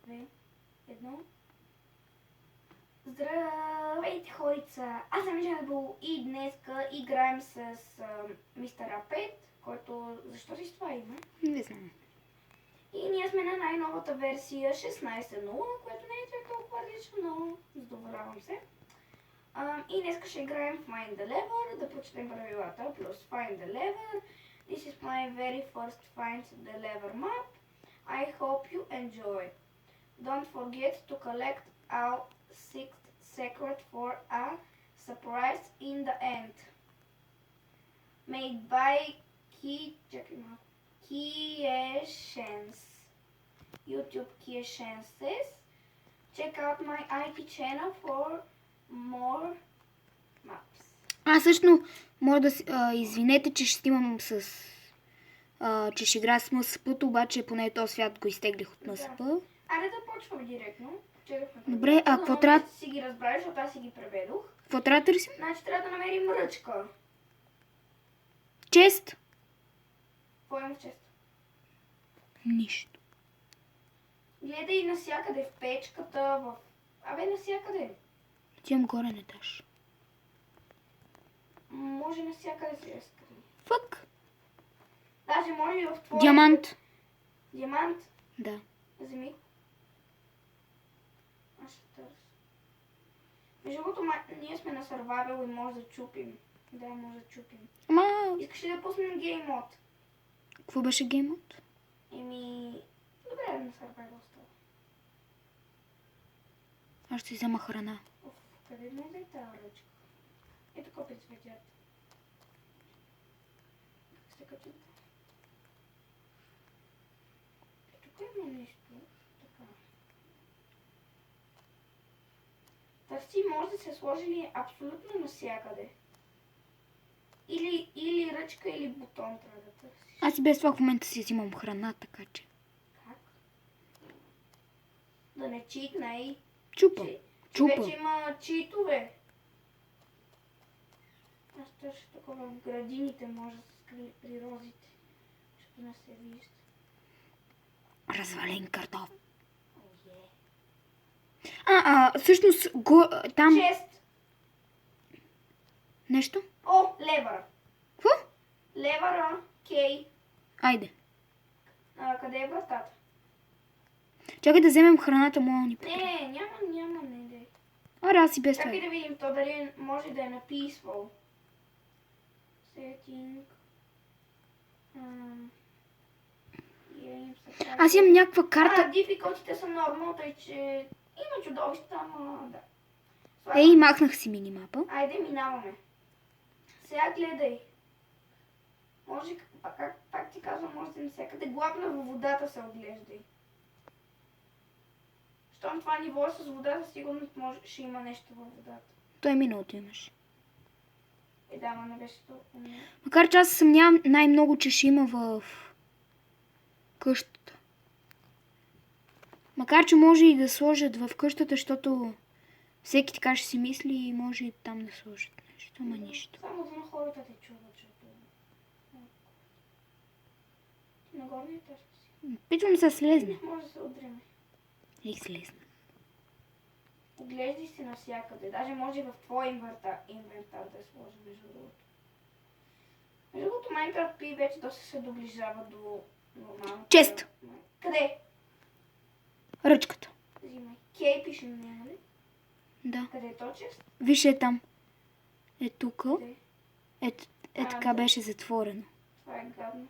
2, 1. Здравейте, хорица! Аз съм Жанбол и днеска играем с мистер Апет, който... Защо си с това име? Не знам. И ние сме на най-новата версия 16.0, която не е чак толкова различна, но задоволявам се. И днеска ще играем в Find the Lever, да прочетем правилата, плюс Find the Lever. This is my very first Find the Lever map. I hope you enjoy. Don't forget to collect our sixth secret for a surprise in the end. Made by Kieshens. YouTube Kieshenses. Check out my IP channel for more maps. Също може да извинете, че ще снимам с... че ще играя с МСП-то, обаче поне този свят го изтеглих от МСП. Да. Аре да почвам директно. Добре, а какво трябва... си ги разбрали, защото аз си ги преведох. Какво трябва да търсим? Значи трябва да намерим ръчка. Чест? Какво има в чест? Нищо. Гледай насякъде в печката, в... Абе, насякъде. Отивам горе на етаж. Може насякъде се скри. Фък. Даже може и в твоя... Диамант. Диамант? Да. Вземи. Аз ще търся. Между другото, ние сме на survival и може да чупим. Да, може да чупим. Ама... Искаш ли да пуснем гейм мод? Какво беше геймът? Добре, на survival става. Аз ще си взема храна. Къде ме е тази ръчка? Ето копи цветят. Ще качим. Тук има нещо. Така. Търси може да се сложи ли абсолютно навсякъде. Или ръчка, или бутон трябва да търсиш. Аз и без това в момента си взимам храна, така че... Как? Да не читна и... Чупа. Чупа. Вече има читове. Аз търся такова в градините, може да се скрие при розите, защото не се вижда. Развален картоф. Oh, Всъщност, там... Чест! Нещо? О, левъра. Какво? Левъра, Кей. Айде. Къде е вратата? Чакай да вземем храната, моя ни. Не, няма, не дей. Аре, аз и без това. Чакай да видим то дали може да е написвал. Setting. Аз имам някаква карта. Дификултите са нормал, тъй че има чудовища, ама да. Ей, махнах си минимапа. Айде, минаваме. Сега гледай. Може, пак ти казвам, може да навсякъде. Главно във водата се оглеждай. Щом това ниво е с водата, сигурно ще има нещо във водата. Той миналото имаш. Да, но не беше толкова. Макар че аз се съмнявам най-много, че ще има в къщата. Макар че може и да сложат в къщата, защото всеки така ще си мисли и може и там да сложат нещо, ама нищо. Само за на хората те чуват, защото... Ти нагоре не тежко си. Питвам се слезне. Може да се удриме. И слезна. Оглеждай се навсякъде. Даже може и в твой инвентар да е сложен, между другото. Между другото, Minecraft P вече доста се доближава до нормалната... Чест! Къде? Ръчката. Взимай. Кей пише на нея, нали? Да. Къде е то чест? Виж е там. Е тука. Къде? Така беше затворено. Това е гадно.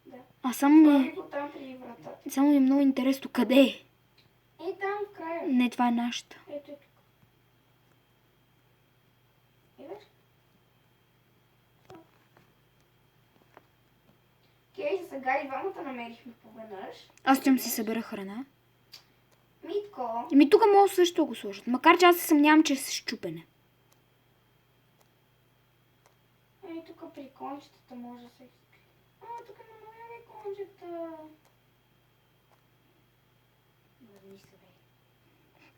Да. Само Сложи го там при вратата. Само ми е много интересно. Къде е? Там в края. Не, това е нашата. Ето е тук. Виж? Окей, сега и двамата намерихме поведнъж. Аз ще си събера храна. Митко. Тук мога също да го сложат. Макар че аз се съмнявам, че е с щупене. Тук при кончетата може да се изкри. Тук има нови кончета.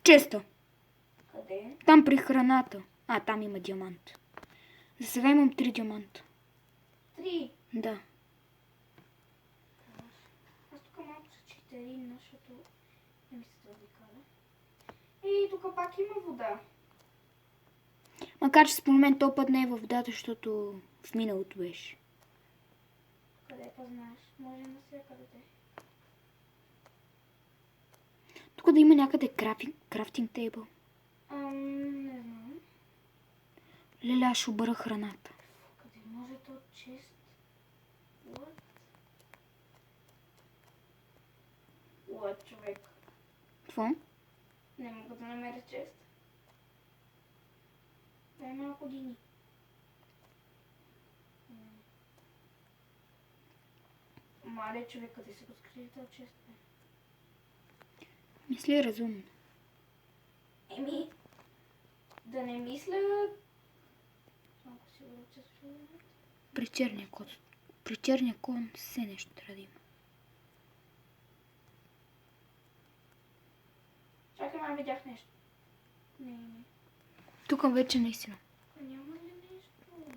Често. Къде? Там при храната. Там има диамант. За сега имам 3 диаманта. 3? Да. Аз тук малко се четерина, защото Не ми се заобикаля. И тук пак има вода. Макар че според мен този път не е във водата, защото в миналото беше. Къде знаеш? Може навсякъде да е. Тук да има някъде крафтинг тейбъл. Не знам. Леле, аз ще обера храната. Къде може то чест? What? What, човек? Какво? Не мога да намеря чест. Дай малко дини. Мале, човек, къде се го скрили този чест? Бе? Мисли разумно. Еми, да не мисля... Малко си го че При черния кон. При черния кон все нещо трябва да има. Чакай, май видях нещо. Не. Тук вече наистина. Няма ли нещо?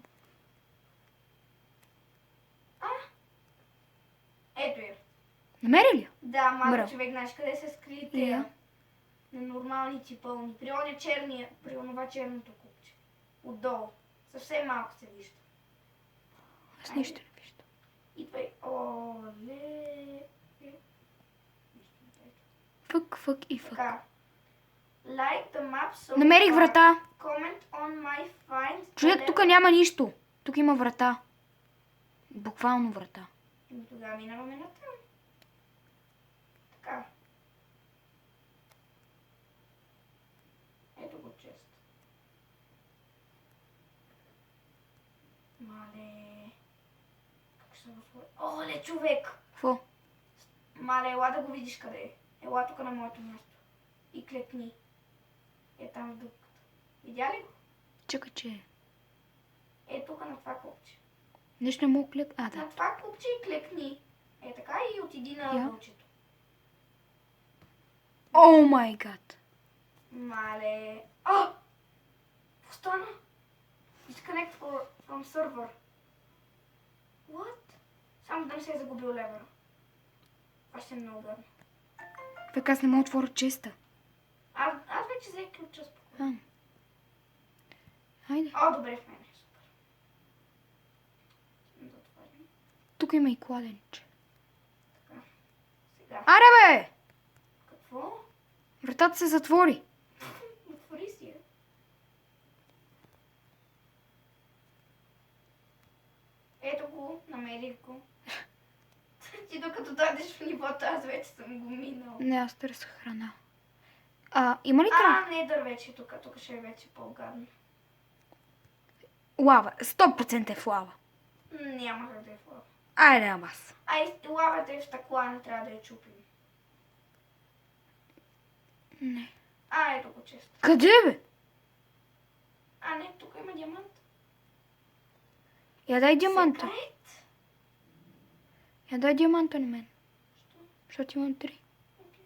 Ето я. Намери ли? Да, малко Браво. човек, знаеш къде се скри Я. тея? На нормалните пълни. При оня черния, при онова черното купче. Отдолу. Съвсем малко се вижда. Аз нищо не виждам. Идвай. Оле. Фък и фък. Така. Like the map so Намерих far. врата. Comment on my finds. Човек, тук няма нищо. Тук има врата. Буквално врата. Ами тогава минаваме на там. Така. Ето го чест. Мале. Как ще го сложа? Оле, човек! Какво? Мале, ела да го видиш къде е. Ела тук на моето място. И клекни. Е там в дупката. Видя ли го? Чакай, че Е тук на това копче. нещо не мога клек. А, На да. това копче и клекни. Е така и отиди на Я. ъгълчето. О май гад. Мале. А! Какво стана? Disconnect from server. What? Само да не се е загубил левера. Това ще е много гадно. Пък аз не мога да отворя честа. Аз вече взех ключа спокойно. Хайде. О, добре в мен е. Супер. Да отворим. Тук има и кладенче. Така. Сега. Аре бе! Какво? Вратата се затвори. Отвори си я. Ето го, намерих го. Ти докато дойдеш в нивото, аз вече съм го минал. Не, аз търся храна. Има ли трав? Не дървече тук, тук ще е вече по-гадно. Лава. 100% е в лава. Няма как да е в лава. Айде, амас. Лавата е в стъкла, не трябва да я чупим. Не. Ето го често. Къде бе? Не, тук има диамант. Я дай диаманта. Секрет? Я дай диаманта на мен. Що? Защото имам 3. Окей.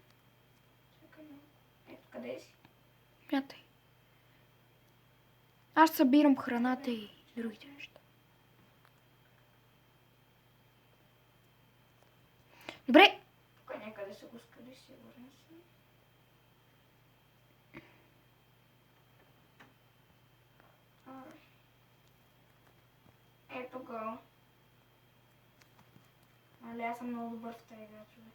Чакай малко. Ето, къде си? Мятай. Аз събирам храната и другите неща. Добре. Тук някъде се го скали, сигурен съм. Ето го. Аз съм много добър в тази игра, човек.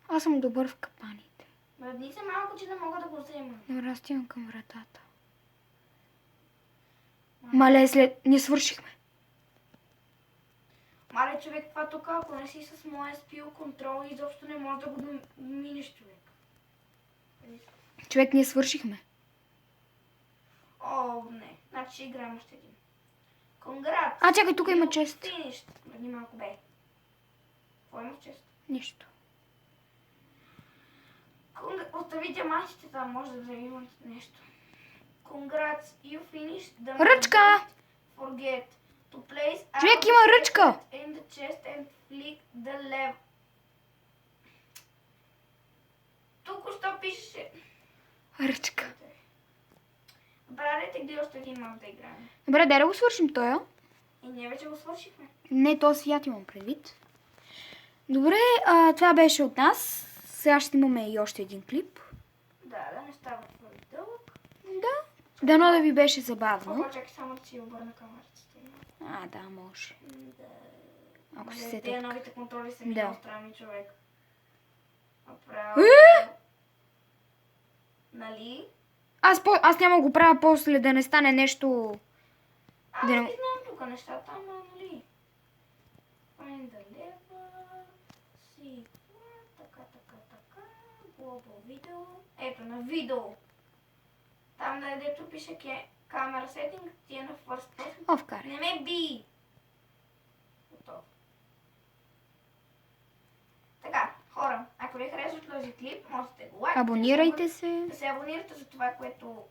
Аз съм добър в капаните. Мръдни се малко, че не мога да го взема. Добре, аз стигам към вратата. Мале, ние свършихме. Мале, човек, това тук, ако не си с моя спил контрол, изобщо не можеш да го минеш, човек. Човек, ние свършихме. О, не. Значи ще играем още един. Конграт! Чакай, тук има чест. Финиш. Мръдни малко, бе. Какво има в чест? Нищо. Остави диамантите там, може да имат нещо. Congrats, you finished the Ръчка! Forget to place Човек, има ръчка! in the chest and flick the lever. Тук що пише. Ръчка. Брадете, где още един малко да играем. Добре, дай да го свършим тоя. И ние вече го свършихме. Не, то свят имам предвид. Добре, това беше от нас. Сега ще имаме и още един клип. Да не става твърде дълъг. Да. Дано да ви беше забавно. Чакай само да си обърна камерата. Да, може. Да. Ако се Те сетят. новите контроли са Да. много странни, човек. Направо. Нали? Аз няма го правя после да не стане нещо... Аз Да не не- знам тук нещата, ама нали. Find the lever. See. Така. Global video. Ето на видео. Там дето пише камера setting, ти е на first person. Вкарай. Не ме би! Готово. Така, хора, ако ви харесва този клип, можете да го лайкате. Абонирайте се. Да се абонирате за това, което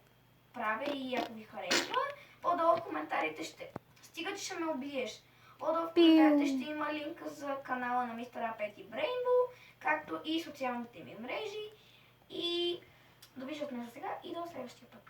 правя и ако ви харесва, по-долу в коментарите ще... Стига, че ще ме убиеш. По-долу в коментарите ще има линка за канала на Мистер A5 и Brainbow, както и социалните ми мрежи. И довиждат ме за сега и до следващия път.